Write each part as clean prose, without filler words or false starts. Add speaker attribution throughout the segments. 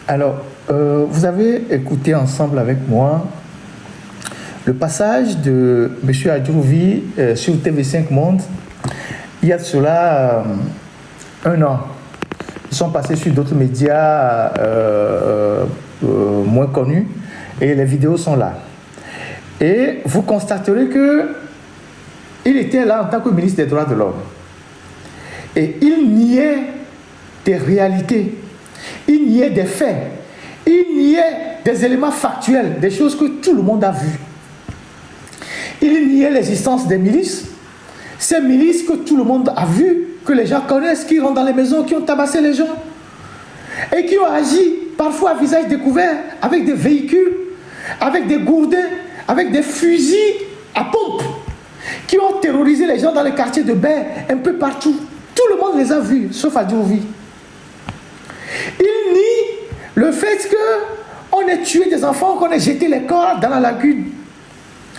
Speaker 1: Alors, vous avez écouté ensemble avec moi le passage de M. Adjouvi sur TV5 Monde. Il y a de cela un an. Ils sont passés sur d'autres médias moins connus et les vidéos sont là. Et vous constaterez qu'il était là en tant que ministre des Droits de l'Homme. Et il niait des réalités, il niait des faits, il niait des éléments factuels, des choses que tout le monde a vues. Il niait l'existence des milices, ces milices que tout le monde a vues, que les gens connaissent, qui rentrent dans les maisons, qui ont tabassé les gens et qui ont agi parfois à visage découvert avec des véhicules, avec des gourdins, avec des fusils à pompe, qui ont terrorisé les gens dans les quartiers de Baie, un peu partout. Tout le monde les a vus, sauf Adjouvi. Il nie le fait qu'on ait tué des enfants, qu'on ait jeté les corps dans la lagune.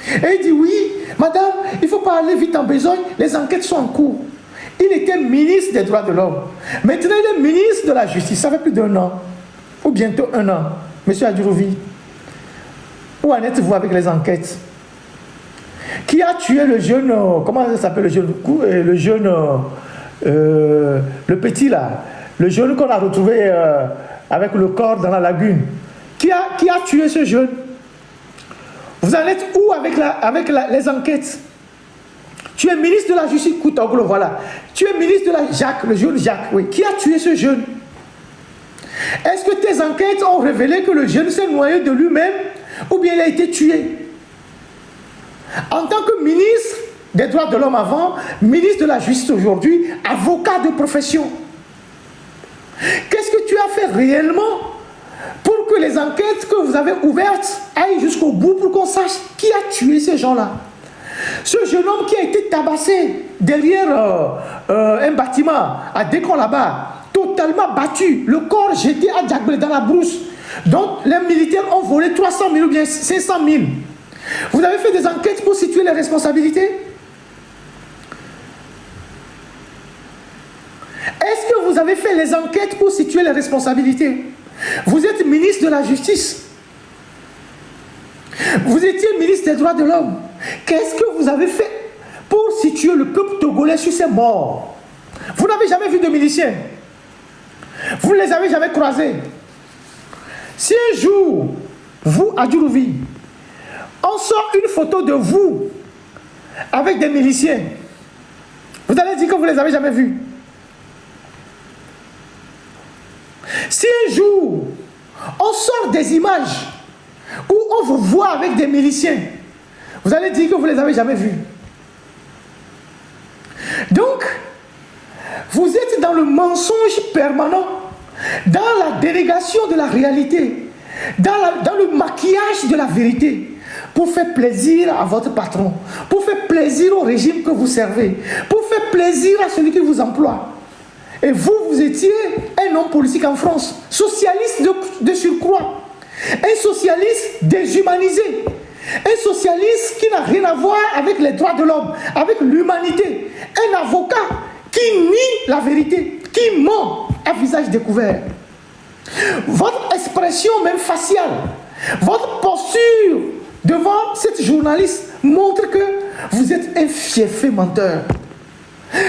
Speaker 1: Et il dit oui, madame, il ne faut pas aller vite en besogne, les enquêtes sont en cours. Il était ministre des Droits de l'Homme. Maintenant, il est ministre de la Justice. Ça fait plus d'1 an, ou bientôt 1 an, M. Adjouvi. Où en êtes-vous avec les enquêtes? Qui a tué le jeune, comment ça s'appelle le jeune, le petit là, le jeune qu'on a retrouvé avec le corps dans la lagune? Qui a tué ce jeune? Vous en êtes où avec les enquêtes? Tu es ministre de la Justice, Koutoglo, voilà. Tu es ministre de la Jacques, le jeune Jacques, oui. Qui a tué ce jeune? Est-ce que tes enquêtes ont révélé que le jeune s'est noyé de lui-même ou bien il a été tué? En tant que ministre des Droits de l'Homme avant, ministre de la Justice aujourd'hui, avocat de profession, qu'est-ce que tu as fait réellement pour que les enquêtes que vous avez ouvertes aillent jusqu'au bout pour qu'on sache qui a tué ces gens-là? Ce jeune homme qui a été tabassé derrière un bâtiment à Décon là-bas, totalement battu, le corps jeté à Djagblé dans la brousse, dont les militaires ont volé 300 000 ou bien 500 000. Vous avez fait des enquêtes pour situer les responsabilités? Est-ce que vous avez fait les enquêtes pour situer les responsabilités? Vous êtes ministre de la Justice. Vous étiez ministre des Droits de l'Homme. Qu'est-ce que vous avez fait pour situer le peuple togolais sur ses morts? Vous n'avez jamais vu de miliciens. Vous ne les avez jamais croisés. Si un jour, vous, Adjouvi, on sort une photo de vous avec des miliciens, vous allez dire que vous ne les avez jamais vus. Si un jour, on sort des images où on vous voit avec des miliciens, vous allez dire que vous ne les avez jamais vus. Donc, vous êtes dans le mensonge permanent, dans la délégation de la réalité, dans le maquillage de la vérité, pour faire plaisir à votre patron, pour faire plaisir au régime que vous servez, pour faire plaisir à celui qui vous emploie. Et vous, vous étiez un homme politique en France, socialiste de surcroît, un socialiste déshumanisé, un socialiste qui n'a rien à voir avec les droits de l'homme, avec l'humanité, un avocat qui nie la vérité, qui ment à visage découvert. Votre expression même faciale, votre posture devant cette journaliste montre que vous êtes un fiefé menteur.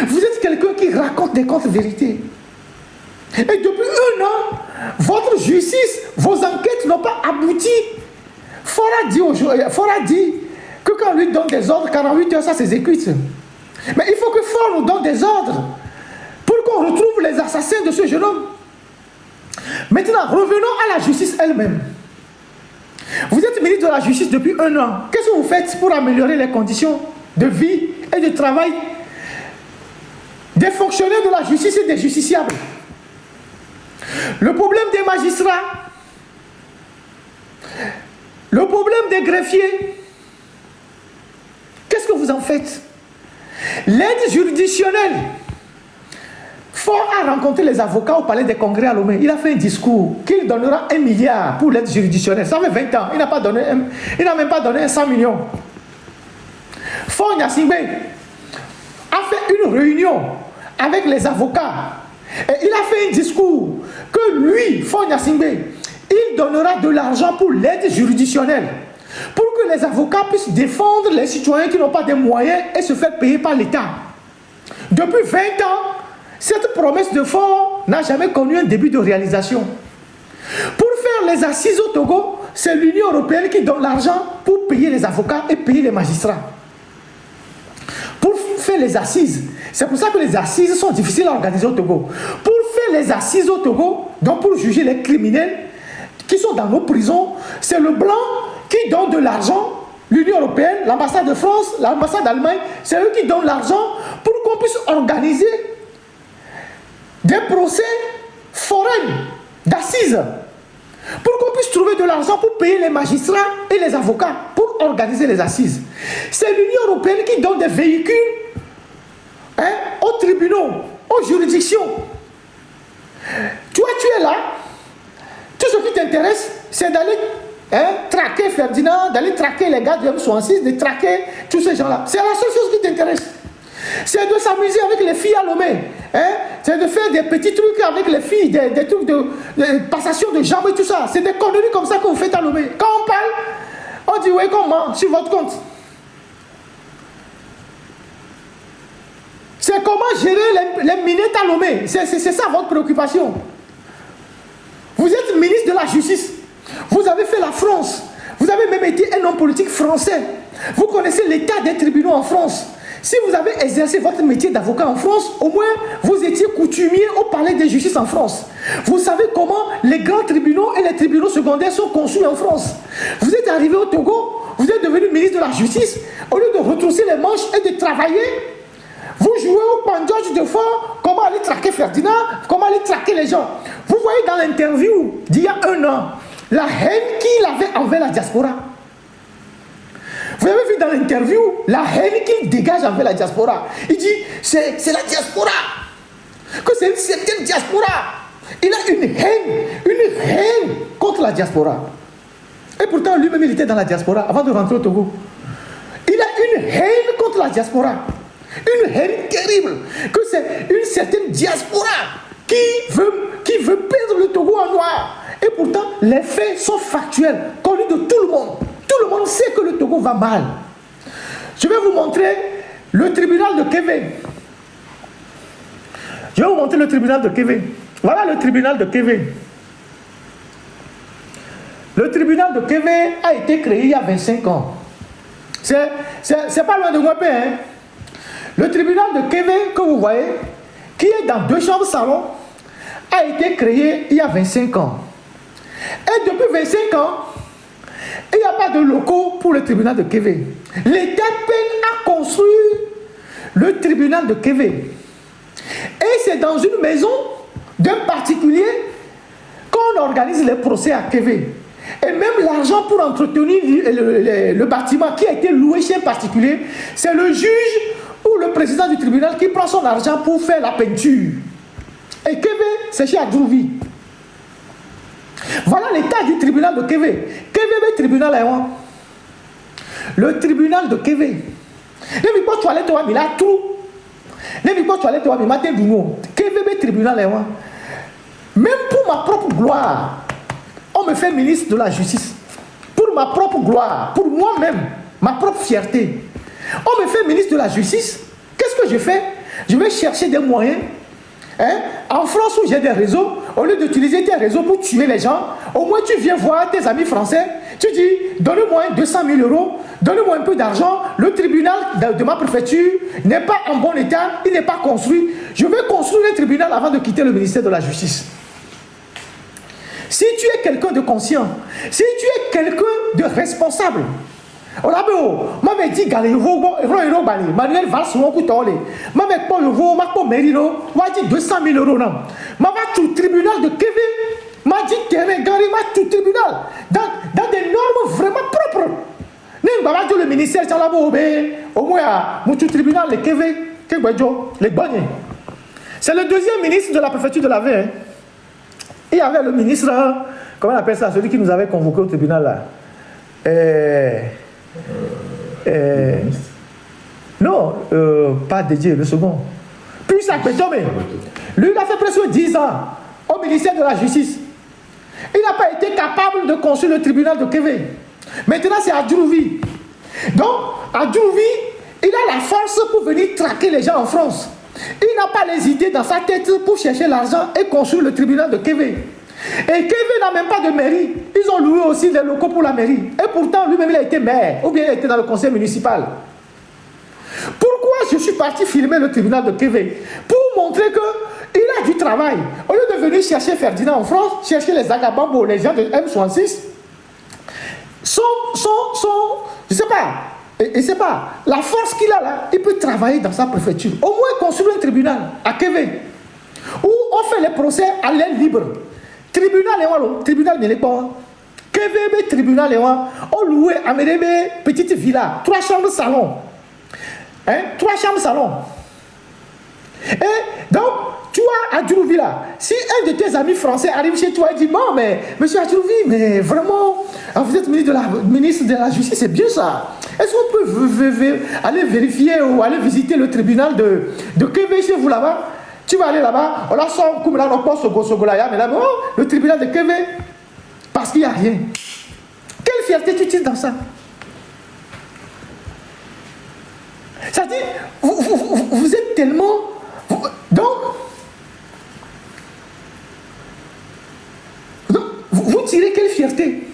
Speaker 1: Vous êtes quelqu'un qui raconte des contre-vérités. Et depuis 1 an, votre justice, vos enquêtes n'ont pas abouti. Fora dit que quand on lui donne des ordres, 48 heures, ça s'exécute. Mais il faut que Fora nous donne des ordres pour qu'on retrouve les assassins de ce jeune homme. Maintenant, revenons à la justice elle-même. Vous êtes ministre de la Justice depuis 1 an. Qu'est-ce que vous faites pour améliorer les conditions de vie et de travail des fonctionnaires de la justice et des justiciables? Le problème des magistrats, le problème des greffiers, qu'est-ce que vous en faites? L'aide juridictionnelle. Fort a rencontré les avocats au palais des congrès à Lomé. Il a fait un discours qu'il donnera 1 milliard pour l'aide juridictionnelle. Ça fait 20 ans. Il n'a même pas donné 100 millions. Fort Gnassingbé a fait une réunion avec les avocats. Et il a fait un discours que lui, Fort Gnassingbé, donnera de l'argent pour l'aide juridictionnelle, pour que les avocats puissent défendre les citoyens qui n'ont pas de moyens et se faire payer par l'État. Depuis 20 ans, cette promesse de fonds n'a jamais connu un début de réalisation. Pour faire les assises au Togo, c'est l'Union européenne qui donne l'argent pour payer les avocats et payer les magistrats. Pour faire les assises, c'est pour ça que les assises sont difficiles à organiser au Togo. Pour faire les assises au Togo, donc pour juger les criminels qui sont dans nos prisons, c'est le blanc qui donne de l'argent. L'Union européenne, l'ambassade de France, l'ambassade d'Allemagne, c'est eux qui donnent l'argent pour qu'on puisse organiser des procès forains d'assises, pour qu'on puisse trouver de l'argent pour payer les magistrats et les avocats, pour organiser les assises. C'est l'Union européenne qui donne des véhicules aux tribunaux, aux juridictions. Toi, tu es là, tout ce qui t'intéresse, c'est d'aller traquer Ferdinand, d'aller traquer les gars du M66, de traquer tous ces gens-là. C'est la seule chose qui t'intéresse. C'est de s'amuser avec les filles à Lomé. C'est de faire des petits trucs avec les filles, des trucs de passation de jambes et tout ça. C'est des conneries comme ça que vous faites à Lomé. Quand on parle, on dit oui, comment sur votre compte. C'est comment gérer les minettes à Lomé. C'est ça votre préoccupation. Vous êtes ministre de la Justice. Vous avez fait la France. Vous avez même été un homme politique français. Vous connaissez l'état des tribunaux en France. Si vous avez exercé votre métier d'avocat en France, au moins vous étiez coutumier au palais de justice en France. Vous savez comment les grands tribunaux et les tribunaux secondaires sont conçus en France. Vous êtes arrivé au Togo, vous êtes devenu ministre de la Justice. Au lieu de retrousser les manches et de travailler, vous jouez au pandage de fond, comment aller traquer Ferdinand, comment aller traquer les gens. Vous voyez dans l'interview d'il y a 1 an, la haine qu'il avait envers la diaspora. Vous avez vu dans l'interview la haine qu'il dégage envers la diaspora. Il dit, c'est la diaspora. Que c'est une certaine diaspora. Il a une haine contre la diaspora. Et pourtant, lui-même, il était dans la diaspora avant de rentrer au Togo. Il a une haine contre la diaspora. Une haine terrible. Que c'est une certaine diaspora qui veut peindre le Togo en noir. Et pourtant, les faits sont factuels, connus de tout le monde. Tout le monde sait que le Togo va mal. Je vais vous montrer le tribunal de Kévé. Je vais vous montrer le tribunal de Kévé. Voilà le tribunal de Kévé. Le tribunal de Kévé a été créé il y a 25 ans. C'est pas loin de Guapé, hein. Le tribunal de Kévé, que vous voyez, qui est dans 2 chambres salon, a été créé il y a 25 ans. Et depuis 25 ans, il n'y a pas de locaux pour le tribunal de Kévé. L'État peine à construire le tribunal de Kévé. Et c'est dans une maison d'un particulier qu'on organise les procès à Kévé. Et même l'argent pour entretenir le bâtiment qui a été loué chez un particulier, c'est le juge ou le président du tribunal qui prend son argent pour faire la peinture. Et Kévé, c'est chez Adrouvi. Voilà l'état du tribunal de Kévé. Kévé, le tribunal est où? Le tribunal de Kévé. Les victoires toilettes, il a tout. Les victoires toilettes, il m'a dit Kévé, le tribunal est où? Même pour ma propre gloire, on me fait ministre de la Justice. Pour ma propre gloire, pour moi-même, ma propre fierté. On me fait ministre de la Justice. Qu'est-ce que je fais? Je vais chercher des moyens. En France où j'ai des réseaux, au lieu d'utiliser tes réseaux pour tuer les gens, au moins tu viens voir tes amis français, tu dis, donne-moi 200 000 euros, donne-moi un peu d'argent, le tribunal de ma préfecture n'est pas en bon état, il n'est pas construit, je vais construire un tribunal avant de quitter le ministère de la Justice. Si tu es quelqu'un de conscient, si tu es quelqu'un de responsable, m'avait dit Manuel Valls m'avait pas le veau, m'a pas mérino, m'a dit 200 000 euros non. M'a va tout tribunal de Kévé, m'a dit terrain gari, m'a tout tribunal dans des normes vraiment propres. N'est-ce pas le ministère de la au moins mon tout tribunal de Kévé, les bonnes. C'est le 2e ministre de la préfecture de la Ville. Il y avait le ministre, comment on appelle ça, celui qui nous avait convoqué au tribunal là. Non, pas Dédié, le second. Puis ça peut tomber. Lui, il a fait presque 10 ans au ministère de la Justice. Il n'a pas été capable de construire le tribunal de Kévé. Maintenant, c'est Adjourouvi. Donc, Adjourouvi, il a la force pour venir traquer les gens en France. Il n'a pas les idées dans sa tête pour chercher l'argent et construire le tribunal de Kévé. Et Kévé n'a même pas de mairie. Ils ont loué aussi des locaux pour la mairie. Et pourtant, lui-même, il a été maire. Ou bien il a été dans le conseil municipal. Pourquoi je suis parti filmer le tribunal de Kévé? Pour montrer qu'il a du travail. Au lieu de venir chercher Ferdinand en France, chercher les Agabambo, les gens de M66, je sais pas, et c'est pas, la force qu'il a là, il peut travailler dans sa préfecture. Au moins construire un tribunal à Kévé, où on fait les procès à l'aile libre. Tribunal de l'époque. Kévé, tribunal, on louait à mes petites villas, 3 chambres salon. 3 chambres salon. Et donc, tu vois, à Djourouvi là, si un de tes amis français arrive chez toi et dit, bon, mais monsieur Adjourouvi, mais vraiment, vous êtes ministre de la Justice, c'est bien ça. Est-ce qu'on peut aller vérifier ou aller visiter le tribunal de Kévé chez vous là-bas? Tu vas aller là-bas, on la sort comme là, on passe au Gossogolaya, mais là, oh, le tribunal de Kévé, parce qu'il n'y a rien. Quelle fierté tu utilises dans ça? Ça dit, vous êtes tellement... Donc, vous tirez quelle fierté?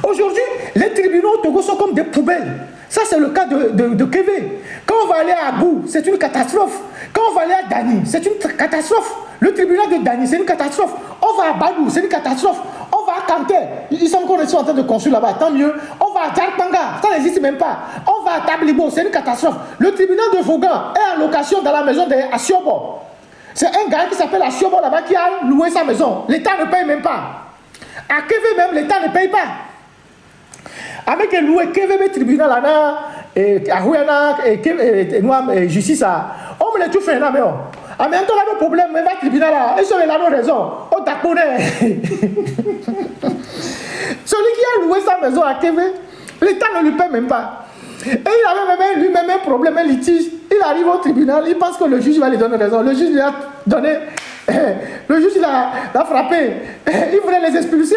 Speaker 1: Aujourd'hui, les tribunaux au Togo sont comme des poubelles. Ça, c'est le cas de Kévé. Quand on va aller à Agou, c'est une catastrophe. Quand on va aller à Dani, c'est une catastrophe. Le tribunal de Dani, c'est une catastrophe. On va à Badou, c'est une catastrophe. On va à Kanté, ils sont encore en train de construire là-bas, tant mieux. On va à Djarpanga, ça n'existe même pas. On va à Tablibo, c'est une catastrophe. Le tribunal de Vaughan est en location dans la maison d'Assiobo. C'est un gars qui s'appelle Assiobo là-bas qui a loué sa maison. L'État ne paye même pas. À Kévé même, l'État ne paye pas. Avec le loué Kévé, le tribunal là, et Arouana, et justice, on me l'a tout fait là, mais on. Ah, mais on a un problème, mais va au tribunal là, et sur les raison, on t'a connaît. Celui qui a loué sa maison à Kévé, l'État ne lui paie même pas. Et il avait même lui-même un problème, un litige. Il arrive au tribunal, il pense que le juge va lui donner raison. Le juge lui a donné, le juge l'a frappé, il voulait les expulser.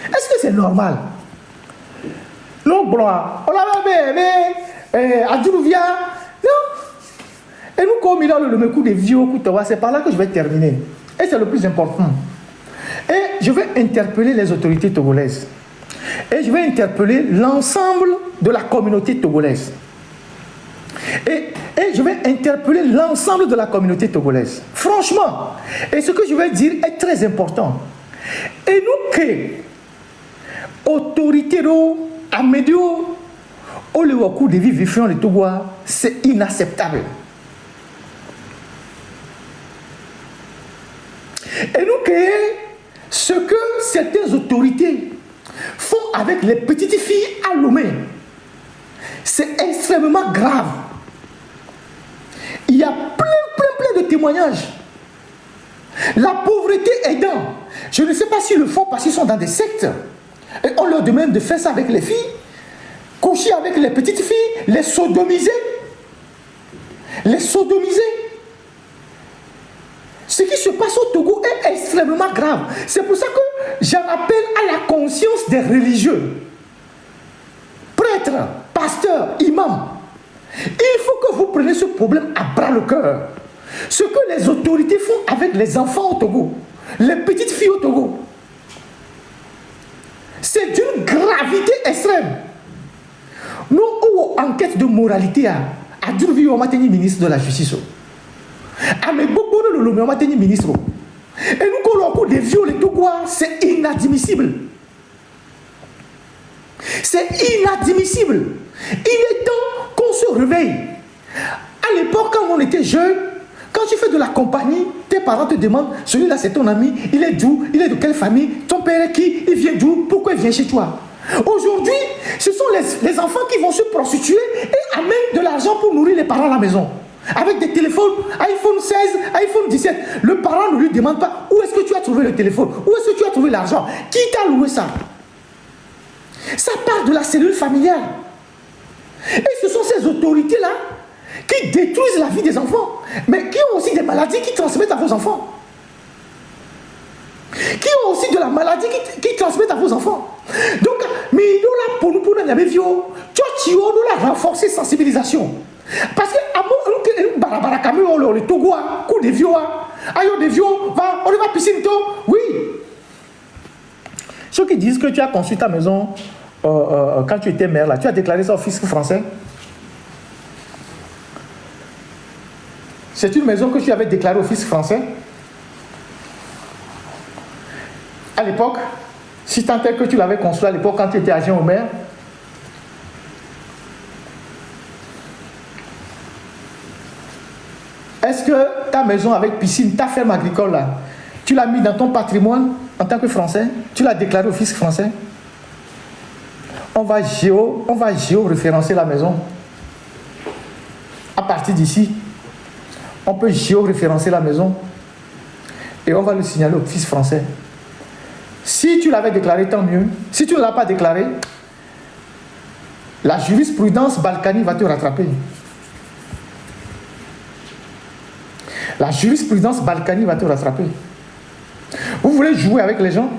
Speaker 1: Est-ce que c'est normal? Non, bon, on l'avait à Djourouvia, non. Et nous, comme il a le coup de vieux, c'est par là que je vais terminer. Et c'est le plus important. Et je vais interpeller les autorités togolaises. Et je vais interpeller l'ensemble de la communauté togolaise. Et je vais interpeller l'ensemble de la communauté togolaise. Franchement, et ce que je vais dire est très important. Et nous, que autorité à médio, au lieu de vivre le Togo, c'est inacceptable. Et nous créons ce que certaines autorités font avec les petites filles à Lomé. C'est extrêmement grave. Il y a plein de témoignages. La pauvreté aidant. Je ne sais pas s'ils le font parce qu'ils sont dans des sectes. Et on leur demande de faire ça avec les filles. Coucher avec les petites filles, les sodomiser. Les sodomiser. Ce qui se passe au Togo est extrêmement grave. C'est pour ça que j'en appelle à la conscience des religieux. Prêtres, pasteurs, imams. Il faut que vous preniez ce problème à bras le cœur. Ce que les autorités font avec les enfants au Togo, les petites filles au Togo, c'est d'une gravité extrême. Nous, en enquête de moralité, à Djourouvi, on m'a tenu ministre de la Justice. Ah, mais beaucoup de l'homme, on m'a tenu ministre. Et nous, quand on a des viols et tout quoi, c'est inadmissible. C'est inadmissible. Il est temps qu'on se réveille. À l'époque, quand on était jeune, quand tu fais de la compagnie, tes parents te demandent, celui-là c'est ton ami, il est d'où, il est de quelle famille, ton père est qui, il vient d'où, pourquoi il vient chez toi? Aujourd'hui, ce sont les enfants qui vont se prostituer et amènent de l'argent pour nourrir les parents à la maison. Avec des téléphones, iPhone 16, iPhone 17. Le parent ne lui demande pas où est-ce que tu as trouvé le téléphone, où est-ce que tu as trouvé l'argent, qui t'a loué ça. Ça part de la cellule familiale. Et ce sont ces autorités-là qui détruisent la vie des enfants, mais qui ont aussi des maladies qui transmettent à vos enfants. qui ont aussi de la maladie qui transmettent à vos enfants. Donc, mais nous là, pour nous, tu as renforcer sensibilisation. Parce que, le Togo, coup de vieux, ayo de vieux, on va piscine, oui. Ceux qui disent que tu as construit ta maison quand tu étais maire, là, tu as déclaré ça au fisc français. C'est une maison que tu avais déclarée au fisc français. À l'époque, si tant est que tu l'avais construit à l'époque quand tu étais agent au maire, est-ce que ta maison avec piscine, ta ferme agricole là, tu l'as mis dans ton patrimoine en tant que Français? Tu l'as déclaré au fisc français? On va géo-référencer la maison. À partir d'ici, on peut géo-référencer la maison et on va le signaler au fisc français. Si tu l'avais déclaré, tant mieux. Si tu ne l'as pas déclaré, la jurisprudence Balkany va te rattraper. La jurisprudence Balkany va te rattraper. Vous voulez jouer avec les gens?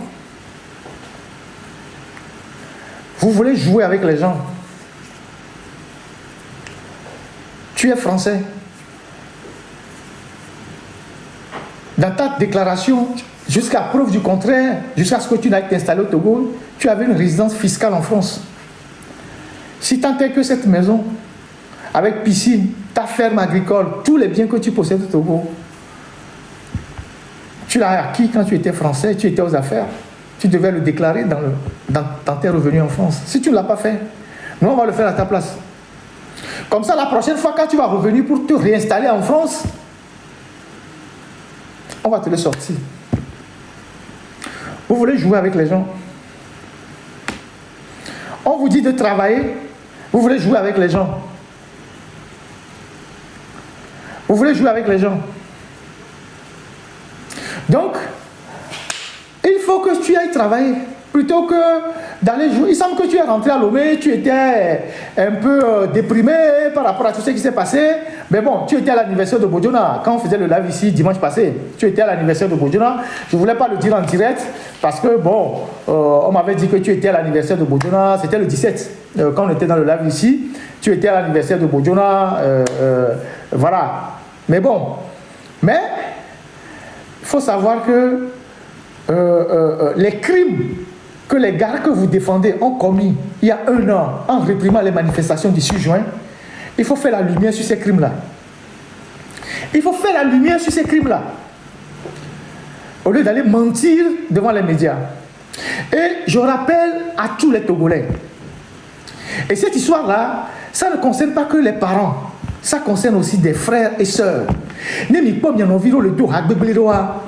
Speaker 1: Vous voulez jouer avec les gens? Tu es français. Dans ta déclaration, jusqu'à preuve du contraire, jusqu'à ce que tu n'aies été installé au Togo, tu avais une résidence fiscale en France. Si tant est que cette maison, avec piscine, ta ferme agricole, tous les biens que tu possèdes au Togo, tu l'as acquis quand tu étais français, tu étais aux affaires, tu devais le déclarer dans tes revenus en France. Si tu ne l'as pas fait, nous on va le faire à ta place. Comme ça, la prochaine fois quand tu vas revenir pour te réinstaller en France, on va te le sortir. Vous voulez jouer avec les gens? On vous dit de travailler, vous voulez jouer avec les gens? Vous voulez jouer avec les gens? Donc, il faut que tu ailles travailler. Plutôt que d'aller jouer. Il semble que tu es rentré à Lomé, tu étais un peu déprimé par rapport à tout ce qui s'est passé. Mais bon, tu étais à l'anniversaire de Bodjona. Quand on faisait le live ici dimanche passé, tu étais à l'anniversaire de Bodjona. Je ne voulais pas le dire en direct parce que bon, on m'avait dit que tu étais à l'anniversaire de Bodjona. C'était le 17, quand on était dans le live ici. Tu étais à l'anniversaire de Bodjona. Voilà. Mais bon. Mais, il faut savoir que les crimes que les gars que vous défendez ont commis il y a 1 an en réprimant les manifestations du 6 juin, il faut faire la lumière sur ces crimes-là. Il faut faire la lumière sur ces crimes-là. Au lieu d'aller mentir devant les médias. Et je rappelle à tous les Togolais. Et cette histoire-là, ça ne concerne pas que les parents. Ça concerne aussi des frères et sœurs. Nemi pom yan enviro le do hagbegleroa.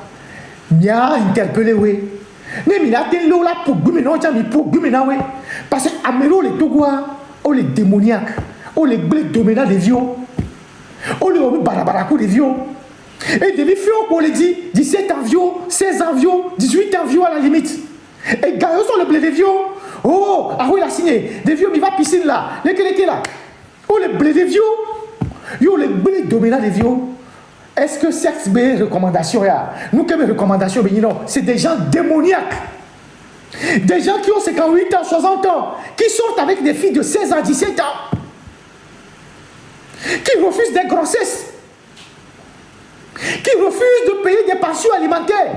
Speaker 1: Nya interpellé we. Nemi la ten lo la pour gumena mi pour gumena we. Parce que amero les Togois, oh les démoniaques, oh les blés dominants des vieux. Oh les barabarakou des vieux. Et des vieux on les dit 17 ans vieux, 16 ans vieux, 18 ans vieux à la limite. Et gagnons sur le blé des vieux. Oh, ah oui, il a signé. Des vieux, il va piscine là. Les là. Oh les blés des vieux. Yo les blés dominants des vieux. Est-ce que cette recommandation là, nous que mes recommandations, non, c'est des gens démoniaques. Des gens qui ont 58 ans, 60 ans, qui sortent avec des filles de 16 ans, 17 ans, qui refusent des grossesses, qui refusent de payer des pensions alimentaires.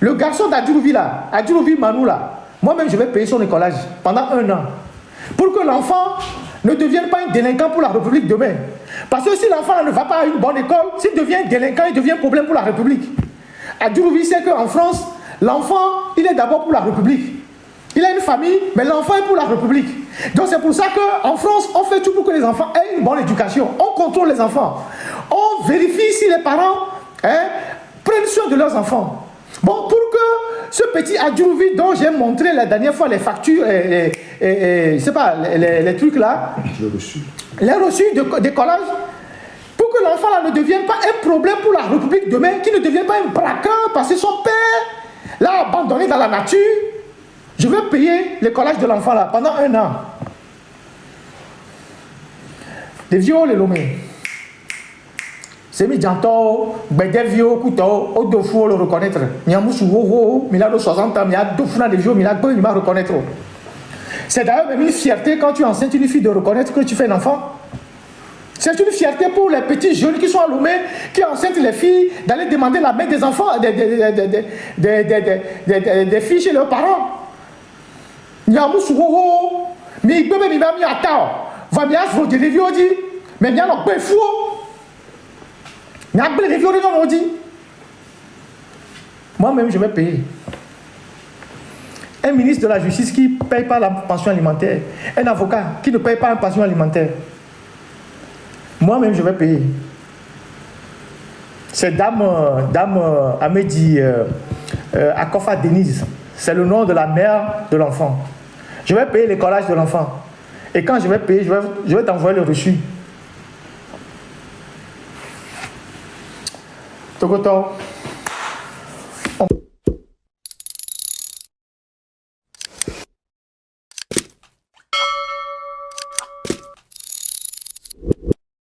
Speaker 1: Le garçon d'Adjurouvi là, Adjurouvi Manou là, moi-même je vais payer son écolage pendant 1 an. Pour que l'enfant ne devienne pas un délinquant pour la République demain. Parce que si l'enfant ne va pas à une bonne école, s'il devient délinquant, il devient un problème pour la République. Adjurouvi sait qu'en France, l'enfant, il est d'abord pour la République. Il a une famille, mais l'enfant est pour la République. Donc c'est pour ça qu'en France, on fait tout pour que les enfants aient une bonne éducation. On contrôle les enfants. On vérifie si les parents prennent soin de leurs enfants. Bon, pour que ce petit Adjurouvi dont j'ai montré la dernière fois les factures je sais pas, les trucs là, les reçus des collages, pour que l'enfant là ne devienne pas un problème pour la République demain, qu'il ne devienne pas un braqueur parce que son père l'a abandonné dans la nature, je vais payer les collages de l'enfant là pendant 1 an. Les vieux, les lomés. C'est mis janto, bedevio, couteau, au deux fois le reconnaître. Niamoussou, il a 60 ans, il a 2 fois de vieux, il a reconnaître. C'est d'ailleurs même une fierté quand tu enceintes une fille de reconnaître que tu fais un enfant. C'est une fierté pour les petits jeunes qui sont allumés, qui enceintent les filles, d'aller demander la main des enfants, des filles chez leurs parents. Niamoussou, mais il peut même y attendre. Va bien se voter les vieux, mais bien on peut fou. Moi-même, je vais payer. Un ministre de la Justice qui ne paye pas la pension alimentaire, un avocat qui ne paye pas la pension alimentaire, moi-même, je vais payer. C'est Dame Amédi Akofa Denise, c'est le nom de la mère de l'enfant. Je vais payer l'écolage de l'enfant. Et quand je vais payer, je vais t'envoyer le reçu. Togoto.